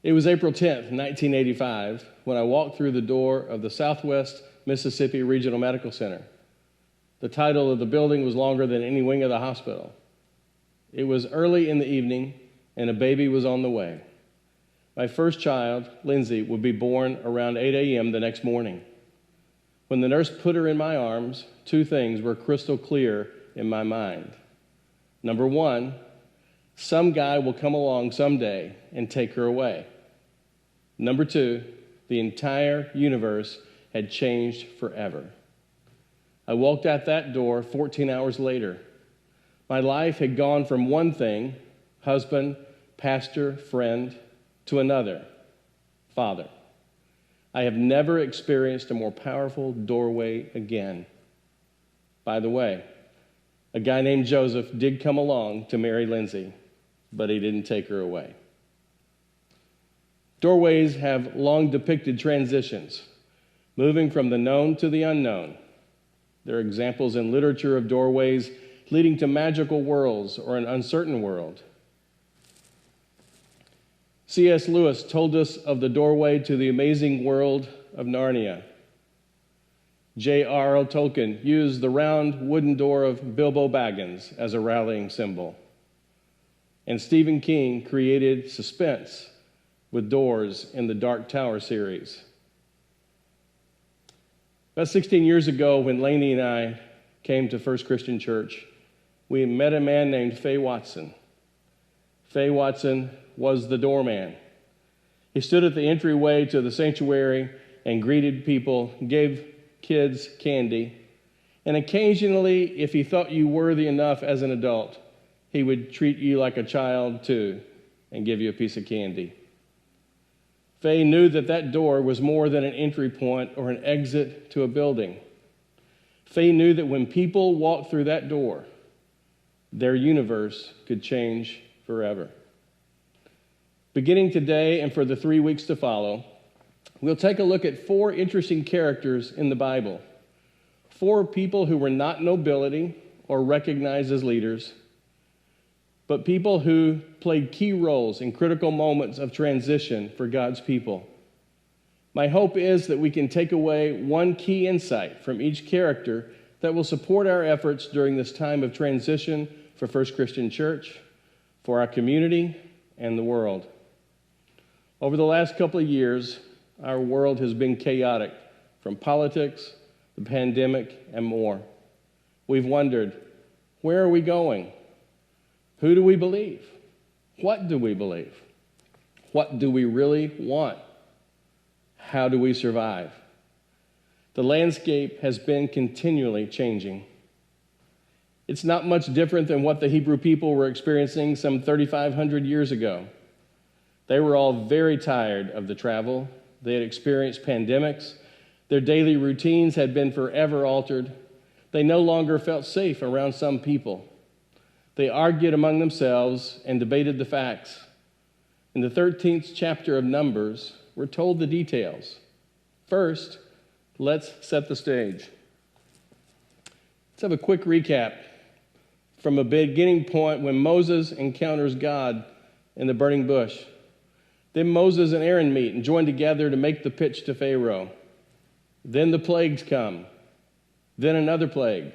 It was April 10th, 1985, when I walked through the door of the Southwest Mississippi Regional Medical Center. The title of the building was longer than any wing of the hospital. It was early in the evening, and a baby was on the way. My first child, Lindsay, would be born around 8 a.m. the next morning. When the nurse put her in my arms, two things were crystal clear in my mind. Number one, some guy will come along someday and take her away. Number two, the entire universe had changed forever. I walked out that door 14 hours later. My life had gone from one thing, husband, pastor, friend, to another, father. I have never experienced a more powerful doorway again. By the way, a guy named Joseph did come along to marry Lindsay, but he didn't take her away. Doorways have long depicted transitions, moving from the known to the unknown. There are examples in literature of doorways leading to magical worlds or an uncertain world. C.S. Lewis told us of the doorway to the amazing world of Narnia. J.R.R. Tolkien used the round wooden door of Bilbo Baggins as a rallying symbol. And Stephen King created suspense with doors in the Dark Tower series. About 16 years ago, when Lainey and I came to First Christian Church, we met a man named Fay Watson. Fay Watson was the doorman. He stood at the entryway to the sanctuary and greeted people, gave kids candy, and occasionally, if he thought you worthy enough as an adult, he would treat you like a child too and give you a piece of candy. Fay knew that that door was more than an entry point or an exit to a building. Fay knew that when people walked through that door, their universe could change forever. Beginning today and for the 3 weeks to follow, we'll take a look at 4 interesting characters in the Bible. 4 people who were not nobility or recognized as leaders, but people who played key roles in critical moments of transition for God's people. My hope is that we can take away one key insight from each character that will support our efforts during this time of transition for First Christian Church, for our community, and the world. Over the last couple of years, our world has been chaotic, from politics, the pandemic, and more. We've wondered, where are we going? Who do we believe? What do we believe? What do we really want? How do we survive? The landscape has been continually changing. It's not much different than what the Hebrew people were experiencing some 3,500 years ago. They were all very tired of the travel. They had experienced pandemics. Their daily routines had been forever altered. They no longer felt safe around some people. They argued among themselves and debated the facts. In the 13th chapter of Numbers, we're told the details. First, let's set the stage. Let's have a quick recap from a beginning point when Moses encounters God in the burning bush. Then Moses and Aaron meet and join together to make the pitch to Pharaoh. Then the plagues come. Then another plague.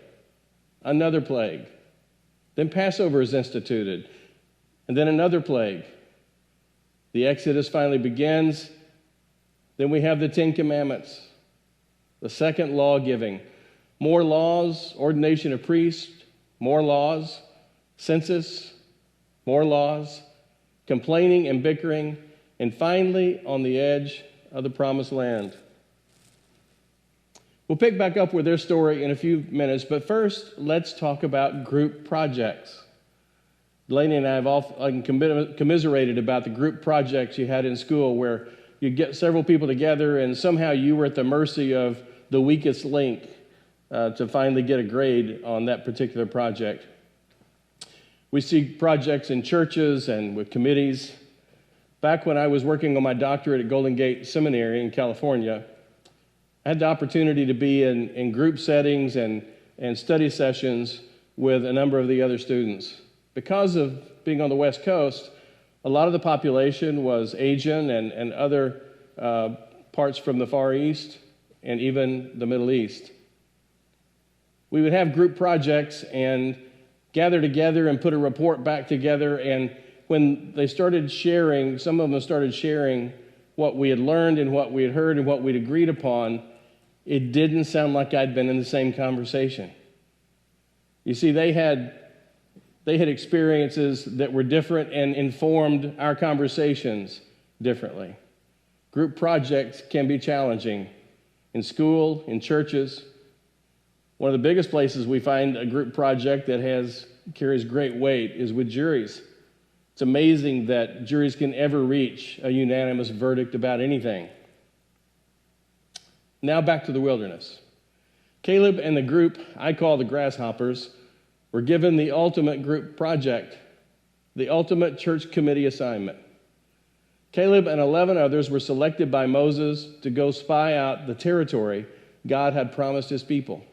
Another plague. Then Passover is instituted. And then another plague. The Exodus finally begins. Then we have the 10 Commandments. The second law giving. More laws, ordination of priests, more laws, census, more laws, complaining and bickering, and finally on the edge of the promised land. We'll pick back up with their story in a few minutes, but first, let's talk about group projects. Delaney and I have often commiserated about the group projects you had in school where you get several people together and somehow you were at the mercy of the weakest link to finally get a grade on that particular project. We see projects in churches and with committees. Back when I was working on my doctorate at Golden Gate Seminary in California, I had the opportunity to be in group settings and study sessions with a number of the other students. Because of being on the West Coast, A lot of the population was Asian and other parts from the Far East and even the Middle East. We would have group projects and gather together and put a report back together, and when they started sharing, some of them started sharing what we had learned and what we had heard and what we'd agreed upon, it didn't sound like I'd been in the same conversation. You see, they had experiences that were different and informed our conversations differently. Group projects can be challenging in school, in churches. One of the biggest places we find a group project that carries great weight is with juries. It's amazing that juries can ever reach a unanimous verdict about anything. Now back to the wilderness. Caleb and the group I call the Grasshoppers were given the ultimate group project, the ultimate church committee assignment. Caleb and 11 others were selected by Moses to go spy out the territory God had promised his people.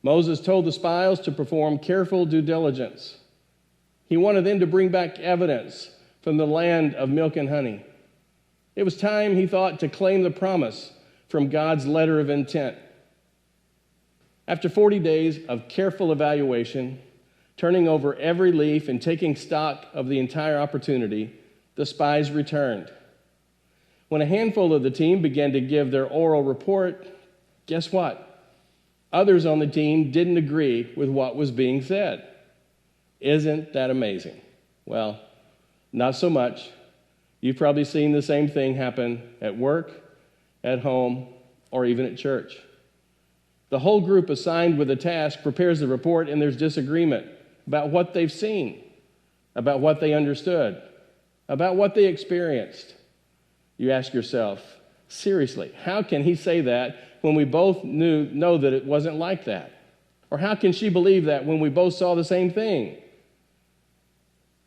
Moses told the spies to perform careful due diligence. He wanted them to bring back evidence from the land of milk and honey. It was time, he thought, to claim the promise from God's letter of intent. After 40 days of careful evaluation, turning over every leaf and taking stock of the entire opportunity, the spies returned. When a handful of the team began to give their oral report, guess what? Others on the team didn't agree with what was being said. Isn't that amazing? Well, not so much. You've probably seen the same thing happen at work, at home, or even at church. The whole group assigned with a task prepares the report, and there's disagreement about what they've seen, about what they understood, about what they experienced. You ask yourself, seriously, how can he say that when we both know that it wasn't like that? Or how can she believe that when we both saw the same thing?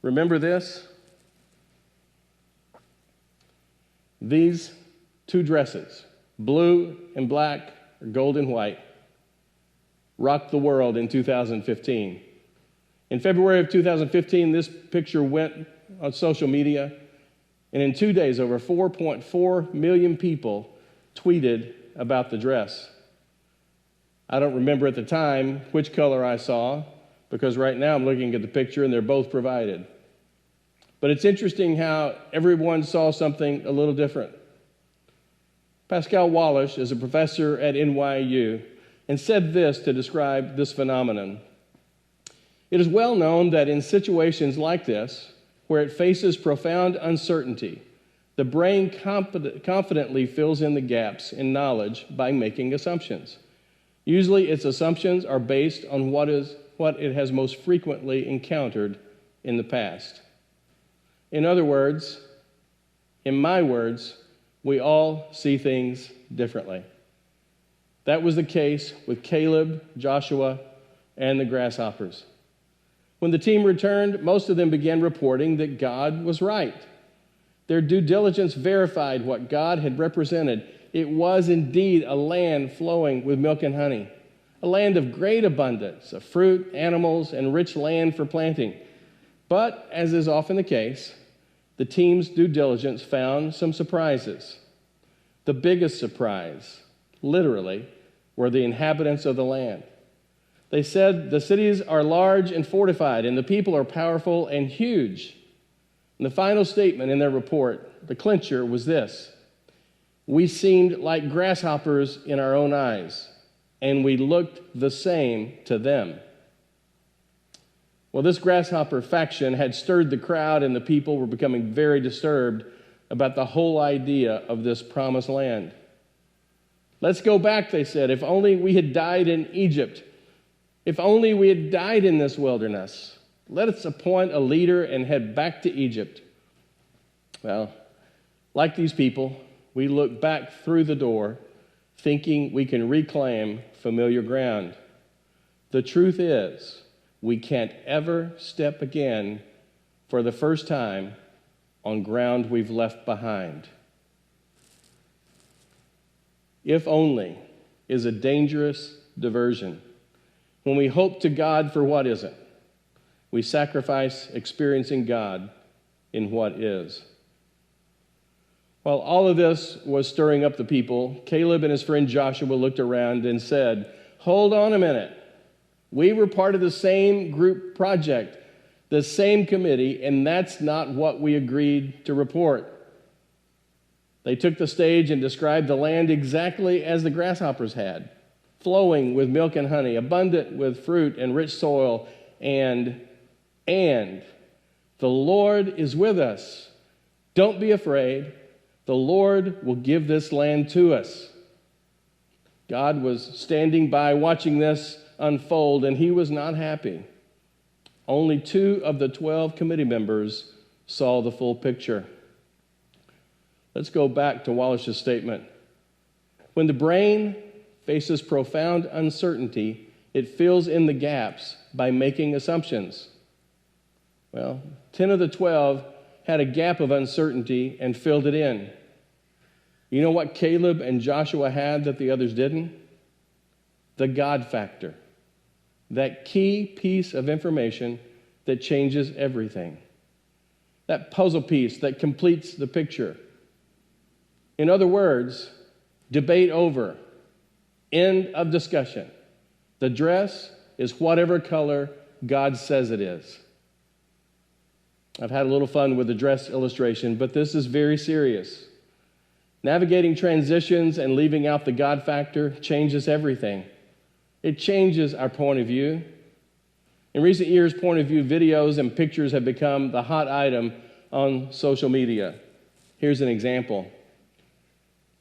Remember this? These two dresses, blue and black, or gold and white, rocked the world in 2015. In February of 2015, this picture went on social media, and in 2 days, over 4.4 million people tweeted about the dress. I don't remember at the time which color I saw, because right now I'm looking at the picture and they're both provided. But it's interesting how everyone saw something a little different. Pascal Wallish is a professor at NYU and said this to describe this phenomenon. It is well known that in situations like this, where it faces profound uncertainty, the brain confidently fills in the gaps in knowledge by making assumptions. Usually its assumptions are based on what it has most frequently encountered in the past. In other words, in my words, we all see things differently. That was the case with Caleb, Joshua, and the Grasshoppers. When the team returned, most of them began reporting that God was right. Their due diligence verified what God had represented. It was indeed a land flowing with milk and honey, a land of great abundance of fruit, animals, and rich land for planting. But, as is often the case, the team's due diligence found some surprises. The biggest surprise, literally, were the inhabitants of the land. They said the cities are large and fortified, and the people are powerful and huge. And the final statement in their report, the clincher, was this: we seemed like grasshoppers in our own eyes, and we looked the same to them. Well, this grasshopper faction had stirred the crowd, and the people were becoming very disturbed about the whole idea of this promised land. Let's go back, they said. If only we had died in Egypt. If only we had died in this wilderness. Let us appoint a leader and head back to Egypt. Well, like these people, we look back through the door thinking we can reclaim familiar ground. The truth is, we can't ever step again for the first time on ground we've left behind. If only is a dangerous diversion. When we hope to God for what isn't, we sacrifice experiencing God in what is. While all of this was stirring up the people, Caleb and his friend Joshua looked around and said, "Hold on a minute. We were part of the same group project, the same committee, and that's not what we agreed to report." They took the stage and described the land exactly as the grasshoppers had, flowing with milk and honey, abundant with fruit and rich soil, and the Lord is with us. Don't be afraid. The Lord will give this land to us. God was standing by watching this unfold, and he was not happy. Only 2 of the 12 committee members saw the full picture. Let's go back to Wallach's statement. When the brain faces profound uncertainty, it fills in the gaps by making assumptions. Well, 10 of the 12 had a gap of uncertainty and filled it in. You know what Caleb and Joshua had that the others didn't? The God factor. That key piece of information that changes everything. That puzzle piece that completes the picture. In other words, debate over. End of discussion. The dress is whatever color God says it is. I've had a little fun with the dress illustration, but this is very serious. Navigating transitions and leaving out the God factor changes everything. It changes our point of view. In recent years, point of view videos and pictures have become the hot item on social media. Here's an example.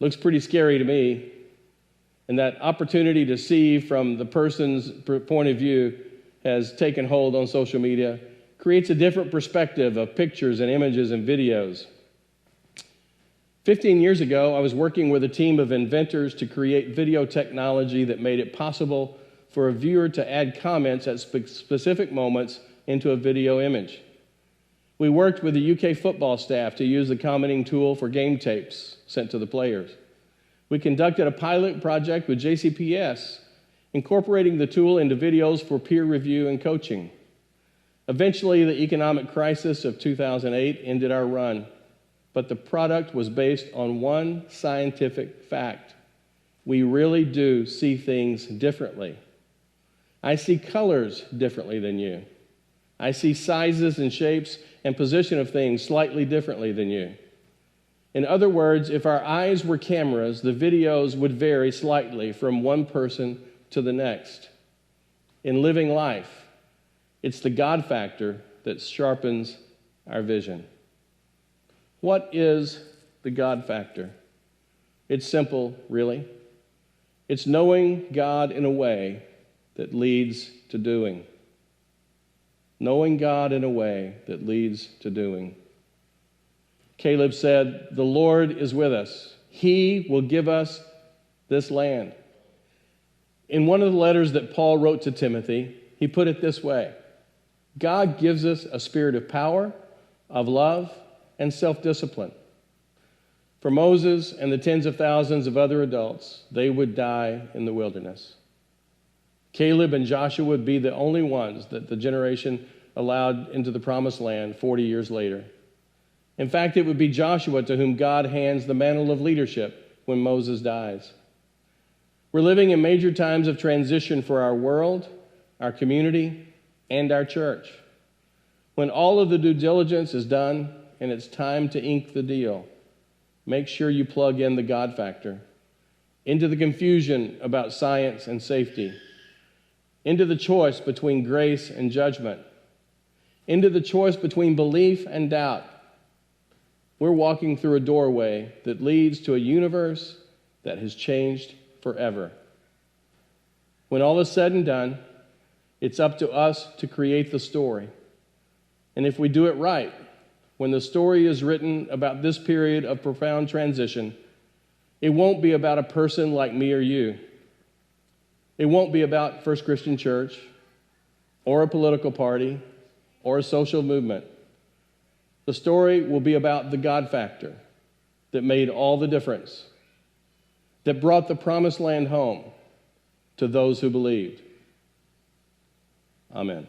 Looks pretty scary to me. And that opportunity to see from the person's point of view has taken hold on social media, creates a different perspective of pictures and images and videos. 15 years ago, I was working with a team of inventors to create video technology that made it possible for a viewer to add comments at specific moments into a video image. We worked with the UK football staff to use the commenting tool for game tapes sent to the players. We conducted a pilot project with JCPS, incorporating the tool into videos for peer review and coaching. Eventually, the economic crisis of 2008 ended our run, but the product was based on one scientific fact. We really do see things differently. I see colors differently than you. I see sizes and shapes and position of things slightly differently than you. In other words, if our eyes were cameras, the videos would vary slightly from one person to the next. In living life, it's the God factor that sharpens our vision. What is the God factor? It's simple, really. It's knowing God in a way that leads to doing. Knowing God in a way that leads to doing. Caleb said, "The Lord is with us. He will give us this land." In one of the letters that Paul wrote to Timothy, he put it this way: God gives us a spirit of power, of love, and self-discipline. For Moses and the tens of thousands of other adults, they would die in the wilderness. Caleb and Joshua would be the only ones that the generation allowed into the promised land 40 years later. In fact, it would be Joshua to whom God hands the mantle of leadership when Moses dies. We're living in major times of transition for our world, our community, and our church. When all of the due diligence is done and it's time to ink the deal, make sure you plug in the God factor into the confusion about science and safety, into the choice between grace and judgment, into the choice between belief and doubt. We're walking through a doorway that leads to a universe that has changed forever. When all is said and done, it's up to us to create the story. And if we do it right, when the story is written about this period of profound transition, it won't be about a person like me or you. It won't be about First Christian Church or a political party or a social movement. The story will be about the God factor that made all the difference, that brought the promised land home to those who believed. Amen.